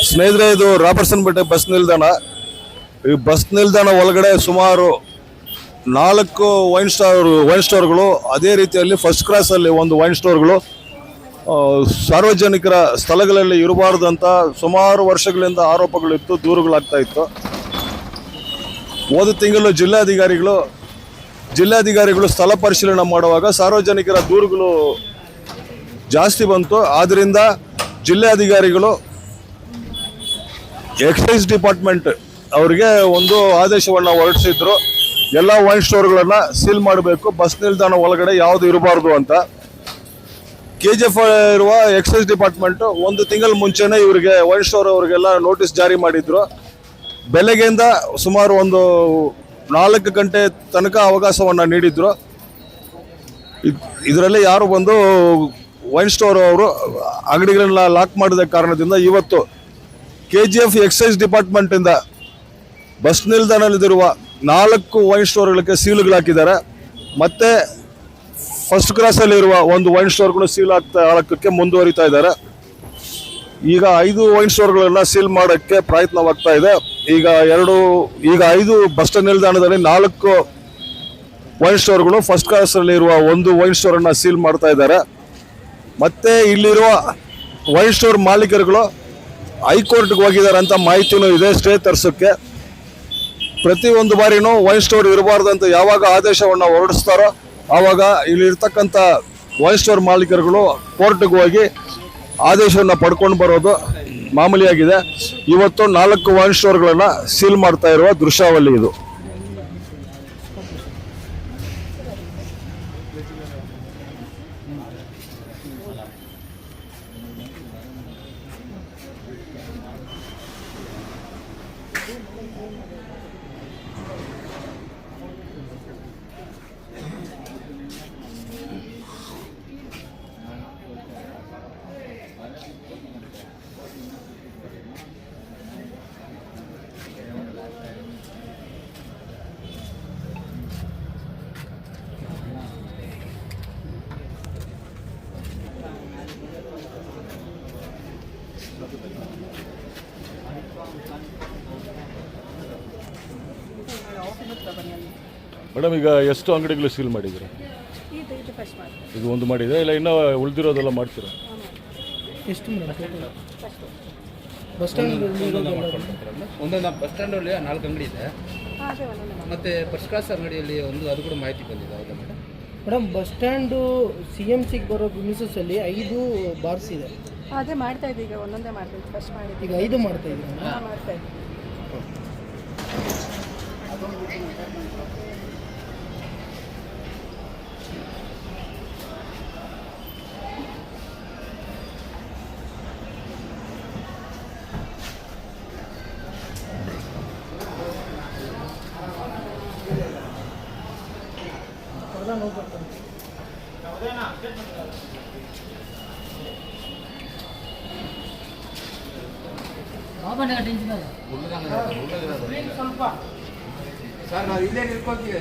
ಸ್ನೇಹಿತರೆ, ಇದು ರಾಬರ್ಟ್ಸನ್ ಬೆಟ್ಟ ಬಸ್ ನಿಲ್ದಾಣ. ಈ ಬಸ್ ನಿಲ್ದಾಣ ಒಳಗಡೆ ಸುಮಾರು 4 ವೈನ್ ಸ್ಟೋರ್ಗಳು, ಅದೇ ರೀತಿಯಲ್ಲಿ ಫಸ್ಟ್ ಕ್ಲಾಸಲ್ಲಿ ಒಂದು ವೈನ್ ಸ್ಟೋರ್ಗಳು ಸಾರ್ವಜನಿಕರ ಸ್ಥಳಗಳಲ್ಲಿ ಇರಬಾರ್ದಂತ ಸುಮಾರು ವರ್ಷಗಳಿಂದ ಆರೋಪಗಳಿತ್ತು, ದೂರುಗಳಾಗ್ತಾ ಇತ್ತು. ಹೋದ ತಿಂಗಳು ಜಿಲ್ಲಾಧಿಕಾರಿಗಳು ಸ್ಥಳ ಪರಿಶೀಲನೆ ಮಾಡುವಾಗ ಸಾರ್ವಜನಿಕರ ದೂರುಗಳು ಜಾಸ್ತಿ ಬಂತು. ಆದ್ದರಿಂದ ಜಿಲ್ಲಾಧಿಕಾರಿಗಳು ಎಕ್ಸೈಸ್ ಡಿಪಾರ್ಟ್ಮೆಂಟ್ ಅವರಿಗೆ ಒಂದು ಆದೇಶವನ್ನು ಹೊರಡಿಸಿದ್ರು. ಎಲ್ಲ ವೈನ್ ಸ್ಟೋರ್ಗಳನ್ನು ಸೀಲ್ ಮಾಡಬೇಕು, ಬಸ್ ನಿಲ್ದಾಣ ಒಳಗಡೆ ಯಾವುದು ಇರಬಾರ್ದು ಅಂತ. KGF ಇರುವ ಎಕ್ಸೈಸ್ ಡಿಪಾರ್ಟ್ಮೆಂಟ್ ಒಂದು ತಿಂಗಳ ಮುಂಚೆನೇ ಇವರಿಗೆ ವೈನ್ ಸ್ಟೋರ್ ಅವರಿಗೆಲ್ಲ ನೋಟಿಸ್ ಜಾರಿ ಮಾಡಿದ್ರು. ಬೆಳಗ್ಗೆಯಿಂದ ಸುಮಾರು ಒಂದು 4 ಗಂಟೆ ತನಕ ಅವಕಾಶವನ್ನು ನೀಡಿದ್ರು. ಇದರಲ್ಲಿ ಯಾರು ಬಂದು ವೈನ್ ಸ್ಟೋರ್ ಅವರು ಅಂಗಡಿಗಳನ್ನ ಲಾಕ್ ಮಾಡಿದ ಕಾರಣದಿಂದ ಇವತ್ತು KGF ಎಕ್ಸೈಸ್ ಡಿಪಾರ್ಟ್ಮೆಂಟಿಂದ ಬಸ್ ನಿಲ್ದಾಣದಲ್ಲಿರುವ 4 ವೈನ್ ಸ್ಟೋರ್ಗಳಿಗೆ ಸೀಲುಗಳಾಕಿದ್ದಾರೆ. ಮತ್ತೆ ಫಸ್ಟ್ ಕ್ಲಾಸಲ್ಲಿರುವ ಒಂದು ವೈನ್ ಸ್ಟೋರ್ಗಳು ಸೀಲ್ ಹಾಕಕ್ಕೆ ಮುಂದುವರಿತಾ ಇದ್ದಾರೆ. ಈಗ 5 ವೈನ್ ಸ್ಟೋರ್ಗಳನ್ನ ಸೀಲ್ ಮಾಡೋಕ್ಕೆ ಪ್ರಯತ್ನವಾಗ್ತಾ ಇದೆ. ಈಗ 5 ಬಸ್ ಸ್ಟ್ಯಾಂಡ್ ನಿಲ್ದಾಣದಲ್ಲಿ 4 ವೈನ್ ಸ್ಟೋರ್ಗಳು, ಫಸ್ಟ್ ಕ್ಲಾಸಲ್ಲಿ ಇರುವ ಒಂದು ವೈನ್ ಸ್ಟೋರನ್ನು ಸೀಲ್ ಮಾಡ್ತಾ ಇದ್ದಾರೆ. ಮತ್ತೆ ಇಲ್ಲಿರುವ ವೈನ್ ಸ್ಟೋರ್ ಮಾಲೀಕರುಗಳು ಹೈಕೋರ್ಟ್ಗೆ ಹೋಗಿದ್ದಾರೆ ಅಂತ ಮಾಹಿತಿನೂ ಇದೆ ಸ್ಟೇ ತರಿಸೋಕ್ಕೆ. ಪ್ರತಿಯೊಂದು ಬಾರಿನೂ ವೈನ್ ಸ್ಟೋರ್ ಇರಬಾರ್ದಂತ ಯಾವಾಗ ಆದೇಶವನ್ನು ಹೊರಡಿಸ್ತಾರೋ ಆವಾಗ ಇಲ್ಲಿರ್ತಕ್ಕಂಥ ವೈನ್ ಸ್ಟೋರ್ ಮಾಲೀಕರುಗಳು ಕೋರ್ಟ್ಗೆ ಹೋಗಿ ಆದೇಶವನ್ನು ಪಡ್ಕೊಂಡು ಬರೋದು ಮಾಮೂಲಿಯಾಗಿದೆ. ಇವತ್ತು 4 ವೈನ್ ಸ್ಟೋರ್ಗಳನ್ನು ಸೀಲ್ ಮಾಡ್ತಾ ಇರುವ ದೃಶ್ಯಾವಳಿ ಇದು. ಮೇಡಮ್, ಈಗ ಎಷ್ಟು ಅಂಗಡಿಗಳು ಸೀಲ್ ಮಾಡಿದ್ದೀರಾ? ಇದು ಒಂದು ಮಾಡಿದೆ, ಇಲ್ಲ ಇನ್ನೂ ಉಳಿದಿರೋದೆಲ್ಲ ಮಾಡ್ತೀರಾ? ಎಷ್ಟು ಬಸ್ ಸ್ಟ್ಯಾಂಡ್ ಒಂದೊಂದು ಬಸ್ ಸ್ಟ್ಯಾಂಡಲ್ಲಿ 4 ಅಂಗಡಿ ಇದೆ, ಮತ್ತು ಫಸ್ಟ್ ಕ್ಲಾಸ್ ಅಂಗಡಿಯಲ್ಲಿ ಅದು ಕೂಡ ಮಾಹಿತಿ ಬಂದಿದೆ. ಹೌದಾ ಮೇಡಮ್? ಬಸ್ ಸ್ಟ್ಯಾಂಡು CMCಗೆ ಬರೋ ಪ್ರಿಮಿಸಸ್ಸಲ್ಲಿ 5 ಬಾರ್ಸ್ ಇದೆ. ಅದೇ ಮಾಡ್ತಾ ಇದ್ದೀವಿ, ಈಗ ಒಂದೊಂದೇ ಮಾಡ್ತಾ ಇದ್ದೀವಿ. ಫಸ್ಟ್ ಮಾಡಿದ್ದೀವಿ, ಈಗ 5 ಮಾಡ್ತಾ ಇದ್ದೀವಿ. ಮಾಡ್ತಾ ಇದ್ದೀವಿ. ಸರ್, ನಾವು ಇಲ್ಲೇ ನಿಲ್ಕೊಳ್ತೀವಿ.